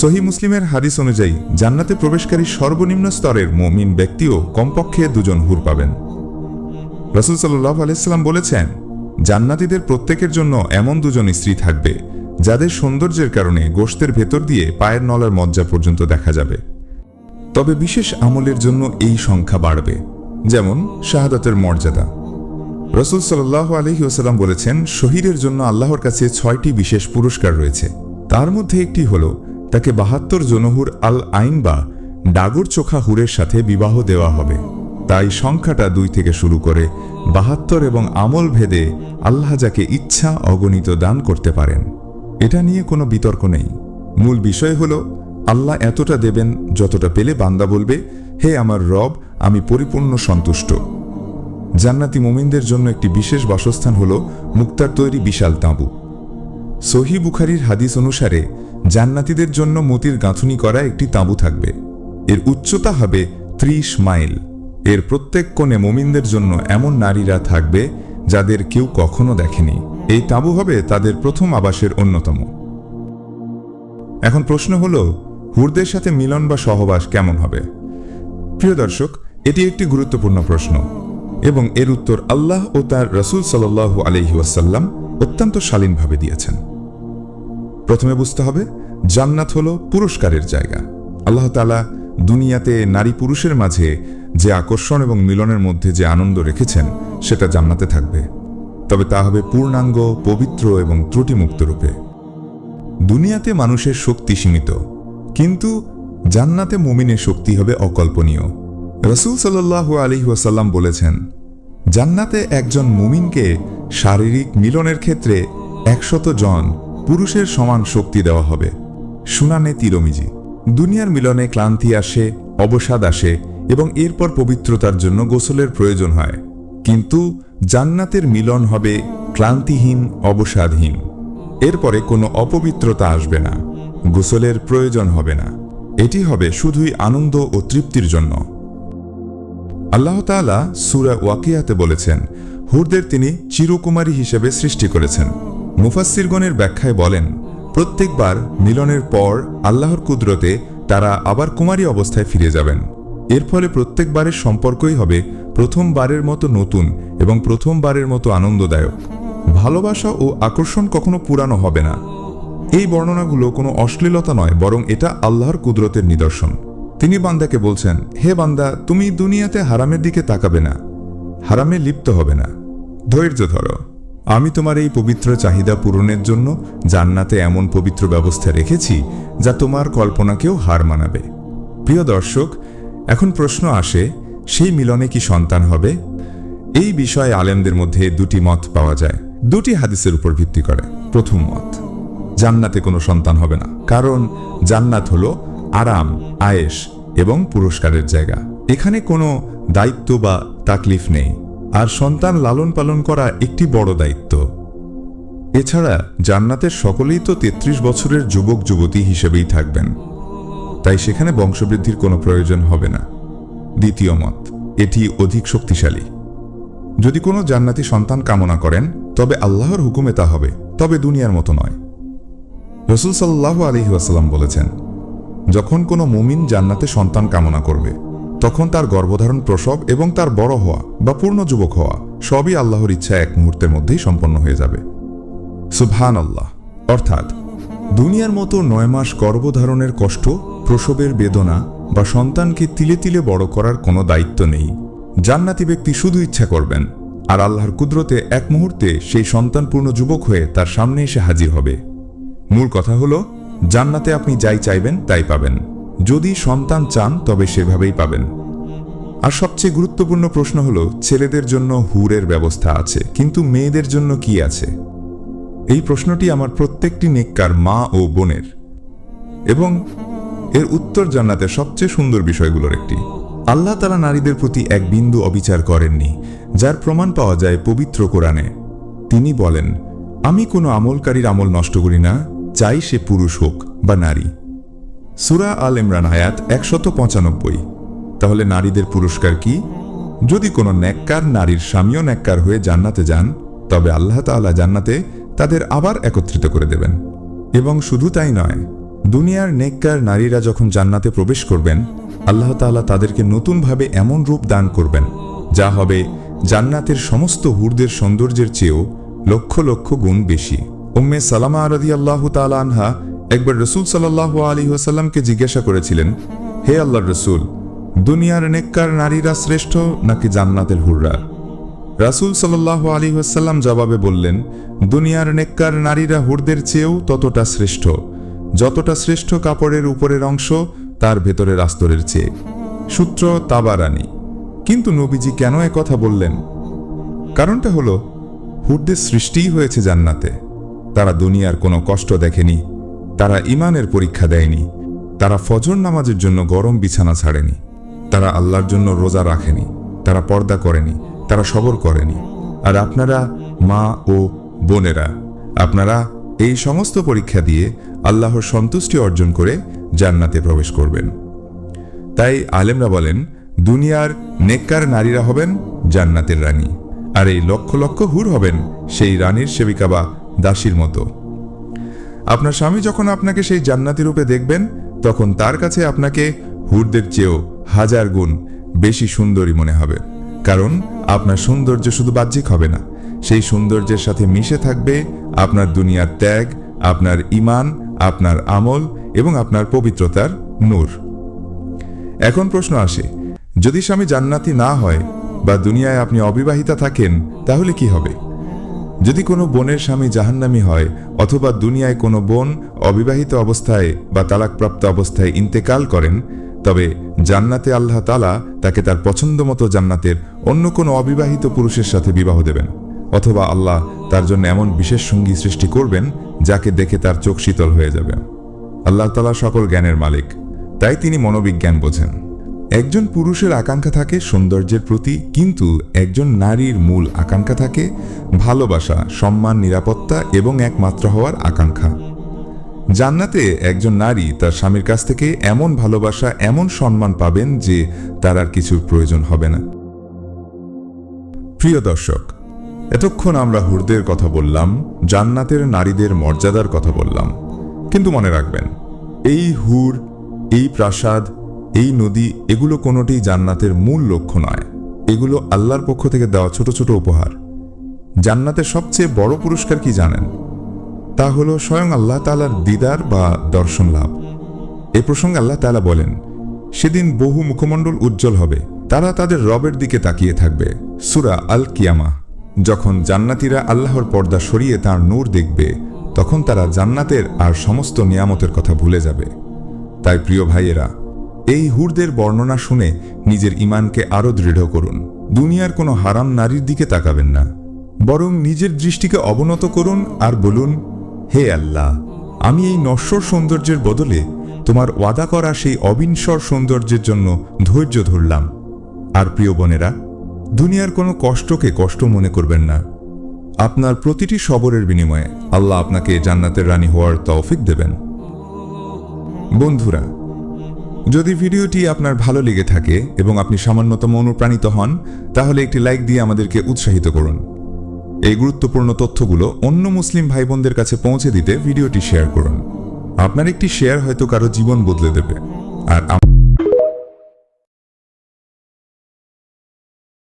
সহিহ মুসলিমের হাদিস অনুযায়ী জান্নাতে প্রবেশকারী সর্বনিম্ন স্তরের মুমিন ব্যক্তিও কমপক্ষে 2 জন হুর পাবেন। রাসূল সাল্লাল্লাহু আলাইহি সাল্লাম বলেছেন, জান্নাতীদের প্রত্যেকের জন্য এমন 2 জন স্ত্রী থাকবে যাদের সৌন্দর্যের কারণে গোশতের ভেতর দিয়ে পায়ের নলার মজ্জা পর্যন্ত দেখা যাবে। তবে বিশেষ আমলের জন্য এই সংখ্যা বাড়বে, যেমন শাহাদাতের মর্যাদা। রাসূল সাল্লাল্লাহু আলাইহি ওয়াসাল্লাম বলেছেন, শহীদের জন্য আল্লাহর কাছে 6টি বিশেষ পুরস্কার রয়েছে। তার মধ্যে একটি হল তাকে 72 জনহুর আল আইন বা ডাগর চোখা হুরের সাথে বিবাহ দেওয়া হবে। তাই সংখ্যাটা 2 থেকে শুরু করে 72 এবং আমল ভেদে আল্লাহ যাকে ইচ্ছা অগণিত দান করতে পারেন। এটা নিয়ে কোনো বিতর্ক নেই। মূল বিষয় হল আল্লাহ এতটা দেবেন যতটা পেলে বান্দা বলবে, হে আমার রব, আমি পরিপূর্ণ সন্তুষ্ট। জান্নাতি মুমিনদের জন্য একটি বিশেষ বাসস্থান হল মুক্তার তৈরি বিশাল তাঁবু। সহিহ বুখারীর হাদিস অনুসারে জান্নাতীদের জন্য মতির গাঁথুনি করা একটি তাঁবু থাকবে। এর উচ্চতা হবে 30 মাইল। এর প্রত্যেক কোণে মুমিনদের জন্য এমন নারীরা থাকবে যাদের কেউ কখনো দেখেনি। এই তাঁবু হবে তাদের প্রথম আবাসের অন্যতম। এখন প্রশ্ন হল, হুরদের সাথে মিলন বা সহবাস কেমন হবে? প্রিয় দর্শক, এটি একটি গুরুত্বপূর্ণ প্রশ্ন এবং এর উত্তর আল্লাহ ও তার রাসূল সাল্লাল্লাহু আলাইহি ওয়াসাল্লাম অত্যন্ত শালীনভাবে দিয়েছেন। প্রথমে বুঝতে হবে, জান্নাত হলো পুরস্কারের জায়গা। আল্লাহ তাআলা দুনিয়াতে নারী পুরুষের মাঝে যে আকর্ষণ এবং মিলনের মধ্যে যে আনন্দ রেখেছেন সেটা জান্নাতে থাকবে, তবে তা হবে পূর্ণাঙ্গ, পবিত্র এবং ত্রুটিমুক্ত রূপে। দুনিয়াতে মানুষের শক্তি সীমিত, কিন্তু জান্নাতে মুমিনের শক্তি হবে অকল্পনীয়। রাসূল সাল্লাল্লাহু আলাইহি ওয়াসাল্লাম বলেছেন, জান্নাতে একজন মুমিনকে শারীরিক মিলনের ক্ষেত্রে 100 জন পুরুষের সমান শক্তি দেওয়া হবে। সুনানে তিরমিজি। দুনিয়ার মিলনে ক্লান্তি আসে, অবসাদ আসে এবং এরপর পবিত্রতার জন্য গোসলের প্রয়োজন হয়, কিন্তু জান্নাতের মিলন হবে ক্লান্তিহীন, অবসাদহীন। এরপরে কোনো অপবিত্রতা আসবে না, গোসলের প্রয়োজন হবে না। এটি হবে শুধুই আনন্দ ও তৃপ্তির জন্য। আল্লাহ তাআলা সূরা ওয়াকিয়াতে বলেছেন, হুরদের তিনি চিরকুমারী হিসেবে সৃষ্টি করেছেন। মুফাসসিরগণের ব্যাখ্যায় বলেন, প্রত্যেকবার মিলনের পর আল্লাহর কুদরতে তারা আবার কুমারী অবস্থায় ফিরে যাবেন। এর ফলে প্রত্যেকবারের সম্পর্কই হবে প্রথমবারের মতো নতুন এবং প্রথমবারের মতো আনন্দদায়ক। ভালোবাসা ও আকর্ষণ কখনো পুরানো হবে না। এই বর্ণনাগুলো কোনো অশ্লীলতা নয়, বরং এটা আল্লাহর কুদরতের নিদর্শন। তিনি বান্দাকে বলছেন, হে বান্দা, তুমি দুনিয়াতে হারামের দিকে তাকাবে না, হারামে লিপ্ত হবে না। ধৈর্য ধরো, আমি তোমার এই পবিত্র চাহিদা পূরণের জন্য জান্নাতে এমন পবিত্র ব্যবস্থা রেখেছি যা তোমার কল্পনাকেও হার মানাবে। প্রিয় দর্শক, এখন প্রশ্ন আসে, সেই মিলনে কি সন্তান হবে? এই বিষয়ে আলেমদের মধ্যে 2টি মত পাওয়া যায়, 2টি হাদিসের উপর ভিত্তি করে। প্রথম মত, জান্নাতে কোনো সন্তান হবে না, কারণ জান্নাত হলো আরাম, আয়েশ এবং পুরস্কারের জায়গা। এখানে কোনো দায়িত্ব বা তাকলিফ নেই, আর সন্তান লালন পালন করা একটি বড় দায়িত্ব। এছাড়া জান্নাতের সকলেই তো 33 বছরের যুবক যুবতী হিসেবেই থাকবেন, তাই সেখানে বংশবৃদ্ধির কোনো প্রয়োজন হবে না। দ্বিতীয় মত, এটি অধিক শক্তিশালী। যদি কোনো জান্নাতি সন্তান কামনা করেন, তবে আল্লাহর হুকুমে তা হবে, তবে দুনিয়ার মতো নয়। রাসূল সাল্লাল্লাহু আলাইহি ওয়াসাল্লাম বলেছেন, যখন কোনো মুমিন জান্নাতে সন্তান কামনা করবে, তখন তার গর্ভধারণ, প্রসব এবং তার বড় হওয়া বা পূর্ণ যুবক হওয়া সবই আল্লাহর ইচ্ছা 1 মুহূর্তের মধ্যেই সম্পন্ন হয়ে যাবে। সুবহানাল্লাহ। অর্থাৎ দুনিয়ার মতো 9 মাস গর্ভধারণের কষ্ট, প্রসবের বেদনা বা সন্তানকে তিলে তিলে বড় করার কোনো দায়িত্ব নেই। জান্নাতি ব্যক্তি শুধু ইচ্ছা করবেন, আর আল্লাহর কুদরতে 1 মুহূর্তে সেই সন্তান পূর্ণ যুবক হয়ে তার সামনে এসে হাজির হবে। মূল কথা হলো, জান্নাতে আপনি যাই চাইবেন তাই পাবেন। যদি সন্তান চান তবে সেভাবেই পাবেন। আর সবচেয়ে গুরুত্বপূর্ণ প্রশ্ন হলো, ছেলেদের জন্য হুরের ব্যবস্থা আছে, কিন্তু মেয়েদের জন্য কি আছে? এই প্রশ্নটি আমার প্রত্যেকটি নেককার মা ও বোনের, এবং এর উত্তর জান্নাতের সবচেয়ে সুন্দর বিষয়গুলোর একটি। আল্লাহ তাআলা নারীদের প্রতি 1 বিন্দু অবিচার করেননি, যার প্রমাণ পাওয়া যায় পবিত্র কোরআনে। তিনি বলেন, আমি কোনো আমলকারীর আমল নষ্ট করি না, চাই সে পুরুষ হোক বা নারী। সূরা আল ইমরান আয়াত 195। তাহলে নারীদের পুরস্কার কি? যদি কোনো নেককার নারীর স্বামীও নেককার হয়ে জান্নাতে যান, তবে আল্লাহ তাআলা জান্নাতে তাদের আবার একত্রিত করে দেবেন। এবং শুধু তাই নয়, দুনিয়ার নেককার নারীরা যখন জান্নাতে প্রবেশ করবেন, আল্লাহ তাআলা তাদেরকে নতুনভাবে এমন রূপ দান করবেন যা হবে জান্নাতের সমস্ত হুরদের সৌন্দর্যের চেয়েও লক্ষ লক্ষ গুণ বেশি। উম্মে সালামা রাদিয়াল্লাহু তাআলা আনহা একবার রাসূল সাল্লাল্লাহু আলাইহি ওয়াসাল্লামকে জিজ্ঞাসা করেছিলেন, হে আল্লাহর রাসূল, দুনিয়ার নেককার নারীরা শ্রেষ্ঠ নাকি জান্নাতের হুররা? রাসূল সাল্লাল্লাহু আলাইহি ওয়াসাল্লাম জবাবে বললেন, দুনিয়ার নেককার নারীরা হুরদের চেয়েও ততটা শ্রেষ্ঠ, যতটা শ্রেষ্ঠ কাপড়ের উপরের অংশ তার ভেতরের আস্তরের চেয়ে। সূত্র তাবারানী। কিন্তু নবীজি কেন কথা বললেন? কারণটা হলো, হুরদের সৃষ্টিই হয়েছে জান্নাতে। তারা দুনিয়ার কোনো কষ্ট দেখেনি, তারা ঈমানের পরীক্ষা দেয়নি, তারা ফজর নামাজের জন্য গরম বিছানা ছাড়েনি, তারা আল্লাহর জন্য রোজা রাখেনি, তারা পর্দা করেনি, তারা সবর করেনি। আর আপনারা মা ও বোনেরা, আপনারা এই সমস্ত পরীক্ষা দিয়ে আল্লাহর সন্তুষ্টি অর্জন করে জান্নাতে প্রবেশ করবেন। তাই আলেমরা বলেন, দুনিয়ার নেককার নারীরা হবেন জান্নাতের রানী, আর এই লক্ষ লক্ষ হুর হবেন সেই রানীর সেবিকা বা দাসীর মতো। আপনার স্বামী যখন আপনাকে সেই জান্নাতি রূপে দেখবেন, তখন তার কাছে আপনাকে হুরদের চেয়েও হাজার গুণ বেশি সুন্দরী মনে হবে। কারণ আপনার সৌন্দর্য শুধু বাহ্যিক হবে না, সেই সৌন্দর্যের সাথে মিশে থাকবে আপনার দুনিয়ার ত্যাগ, আপনার ঈমান, আপনার আমল এবং আপনার পবিত্রতার নূর। এখন প্রশ্ন আসে, যদি স্বামী জান্নাতি না হয় বা দুনিয়ায় আপনি অবিবাহিতা থাকেন, তাহলে কি হবে? যদি কোনো বোনের স্বামী জাহান্নামী হয় অথবা দুনিয়ায় কোনো বোন অবিবাহিত অবস্থায় বা তালাকপ্রাপ্ত অবস্থায় ইন্তেকাল করেন, তবে জান্নাতে আল্লাহ তাআলা তাকে তার পছন্দমতো জান্নাতের অন্য কোনো অবিবাহিত পুরুষের সাথে বিবাহ দেবেন, অথবা আল্লাহ তার জন্য এমন বিশেষ সঙ্গী সৃষ্টি করবেন যাকে দেখে তার চোখ শীতল হয়ে যাবে। আল্লাহ তাআলা সকল জ্ঞানের মালিক, তাই তিনি মনোবিজ্ঞান বোঝেন। একজন পুরুষের আকাঙ্ক্ষা থাকে সৌন্দর্যের প্রতি, কিন্তু একজন নারীর মূল আকাঙ্ক্ষা থাকে ভালোবাসা, সম্মান, নিরাপত্তা এবং একমাত্র হওয়ার আকাঙ্ক্ষা। জান্নাতে একজন নারী তার স্বামীর কাছ থেকে এমন ভালোবাসা, এমন সম্মান পাবেন যে তার আর কিছুর প্রয়োজন হবে না। প্রিয় দর্শক, এতক্ষণ আমরা হুরদের কথা বললাম, জান্নাতের নারীদের মর্যাদার কথা বললাম, কিন্তু মনে রাখবেন, এই হুর, এই প্রাসাদ, এই নদী, এগুলো কোনোটি জান্নাতের মূল লক্ষ্য নয়। এগুলো আল্লাহর পক্ষ থেকে দেওয়া ছোট ছোট উপহার। জান্নাতের সবচেয়ে বড় পুরস্কার কি জানেন? তা হলো স্বয়ং আল্লাহ তাআলার দিদার বা দর্শন লাভ। এ প্রসঙ্গে আল্লাহ তাআলা বলেন, সেদিন বহু মুখমণ্ডল উজ্জ্বল হবে, তারা তাদের রবের দিকে তাকিয়ে থাকবে। সূরা আল কিয়ামা। যখন জান্নাতীরা আল্লাহর পর্দা সরিয়ে তাঁর নূর দেখবে, তখন তারা জান্নাতের আর সমস্ত নিয়ামতের কথা ভুলে যাবে। তাই প্রিয় ভাইয়েরা, এই হুরদের বর্ণনা শুনে নিজের ঈমানকে আরো দৃঢ় করুন। দুনিয়ার কোনো হারাম নারীর দিকে তাকাবেন না, বরং নিজের দৃষ্টিকে অবনত করুন আর বলুন, হে আল্লাহ, আমি এই নশ্বর সৌন্দর্যের বদলে তোমার ওয়াদা করা সেই অবিনশ্বর সৌন্দর্যের জন্য ধৈর্য ধরলাম। আর প্রিয় বোনেরা, দুনিয়ার কোনো কষ্টকে কষ্ট মনে করবেন না। আপনার প্রতিটি সবরের বিনিময়ে আল্লাহ আপনাকে জান্নাতের রানী হওয়ার তৌফিক দেবেন। বন্ধুরা, যদি ভিডিওটি আপনার ভালো লেগে থাকে এবং আপনি সামান্যতম অনুপ্রাণিত হন, তাহলে একটি লাইক দিয়ে আমাদেরকে উৎসাহিত করুন। এই গুরুত্বপূর্ণ তথ্যগুলো অন্য মুসলিম ভাই বোনদের কাছে পৌঁছে দিতে ভিডিওটি শেয়ার করুন। আপনার একটি শেয়ার হয়তো কারো জীবন বদলে দেবে। আর